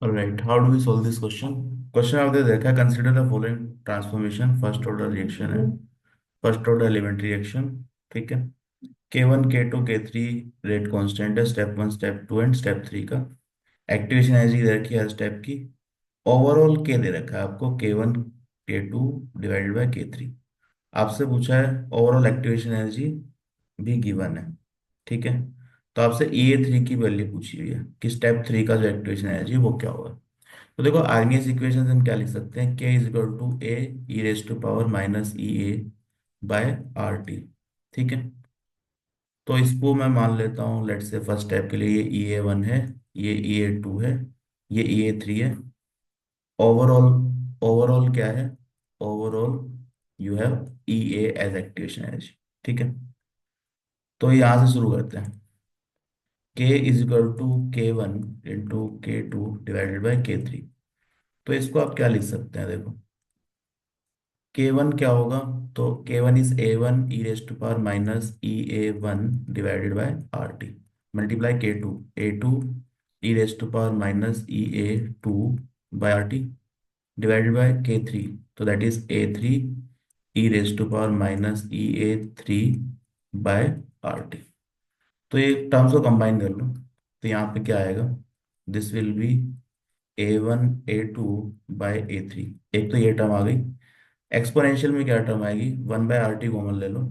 Alright, how do we solve this question? Question आपने देखा, consider the following transformation. First order reaction है, first order element reaction. ठीक है। K1 K2 K3 rate constant है, step one step two and step three का। Activation energy दे रखी है हर स्टेप की। ओवरऑल के दे रखा है आपको K1 K2 divided by K3। आपसे पूछा है ओवरऑल एक्टिवेशन एनर्जी भी गिवन है। ठीक है। तो आपसे E3 की वैल्यू पूछी हुई है कि स्टेप थ्री का जो एक्टिवेशन एनर्जी है वो क्या होगा। तो देखो, आर्गेनियस इक्वेशन हम क्या लिख सकते हैं, K is equal to A E raise to power minus E A by R T. ठीक है। तो इसको मैं मान लेता हूँ, लेट से फर्स्ट स्टेप के लिए ये ई ए वन है, ये ई ए टू है, ये ई ए थ्री है। ओवरऑल, ओवरऑल क्या है, overall you have E A as activation energy. ठीक है। तो यहाँ से शुरू करते हैं। K is equal to K1 into K2 divided by K3। तो इसको आप क्या लिख सकते हैं, देखो K1 क्या होगा, तो K1 is A1 E raise to power minus E A one divided by R T, multiply K2 A2 E raise to power minus E A two by R T divided by K3, तो that is A3 E raise to power minus E A three by R T. तो ये terms को combine कर लो, तो यहाँ पे क्या आएगा, this will be A1 A2 bye A3। एक तो ये टर्म आ गई। एक्सपोनेंशियल में क्या टर्म आएगी, one by R T common ले लो।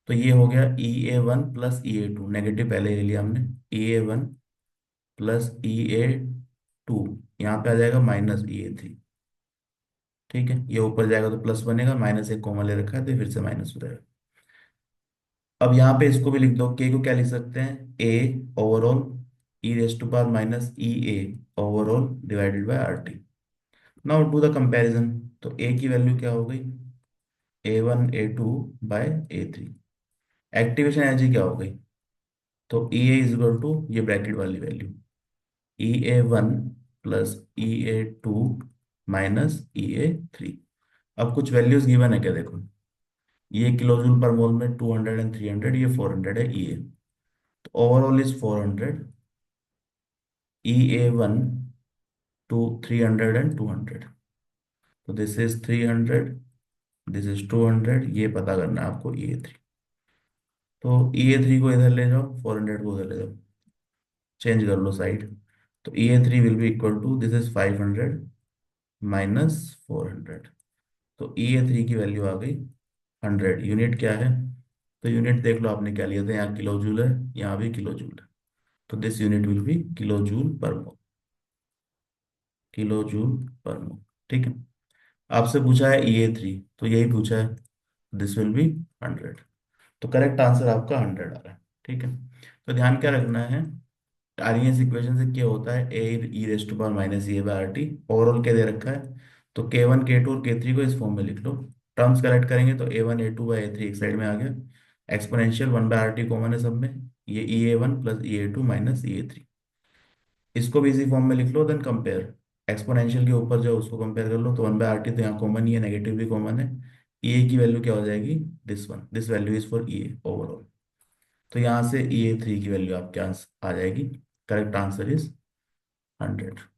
तो ये हो गया E A1 plus E A2, negative पहले ले लिया हमने। E A1 plus E A2, यहाँ पे आ जाएगा माइनस E A3। ठीक है, ये ऊपर जाएगा तो प्लस बनेगा, माइनस एक कॉमन ले रखा है तो फिर से माइनस हो जाएगा। अब यहाँ पे इसको भी लिख दो, के को क्या लिख सकते हैं, A overall E raise to power minus E A overall divided by R T. Now do the comparison. तो ए की वैल्यू क्या हो गई, A1 A2 bye A3। Activation energy क्या हो गई, तो ई ए इज इक्वल टू ये ब्रैकेट वाली value, E A1 plus E A2 minus E A3। अब कुछ वैल्यूज गिवन है क्या, देखो ये किलो जूल पर मोल में 200 एंड 300, ये 400 है E A। तो overall is 400, E A1 two 300 and 200। तो दिस इज 300, दिस इज 200, ये पता करना है आपको E A3। तो E A3 को इधर ले जाओ, 400 को उधर ले जाओ, चेंज कर लो साइड। तो E A3 will be equal to, this is 500 minus 400। तो E A3 की वैल्यू आ गई 100। यूनिट क्या है, तो यूनिट देख लो आपने क्या लिया था, यहाँ किलो जूल है, यहाँ भी किलो जूल है। तो this unit will be kilo joule पर मोल, किलो जूल पर मोल। ठीक है। आपसे पूछा है E A3, तो यही पूछा है, दिस विल बी 100। तो करेक्ट आंसर आपका 100 आ रहा है। ठीक है। तो ध्यान क्या रखना है, आरईएस इक्वेशन से क्या होता है, A E raise to power minus A by R T. Overall क्या दे रखा है, तो K1 K2 और K3 को इस फॉर्म में लिख लो। टर्म्स करेक्ट करेंगे तो A1 A2 बाय A3 एक साइड में आ गया, exponential one by R T common है सब में, ये E A1 plus E A2 minus E A3। इसको भी इसी फॉर्म में लिख लो, देन कंपेयर। एक्सपोनेंशियल के ऊपर जो उसको कंपेयर कर लो, तो वन बाय आर टी तो यहाँ कॉमन ही है, नेगेटिव भी कॉमन है। ई ए की वैल्यू क्या हो जाएगी, this one, this value is for E A overall. तो यहाँ से E A3 की वैल्यू आपके आंसर आ जाएगी, करेक्ट आंसर इज 100।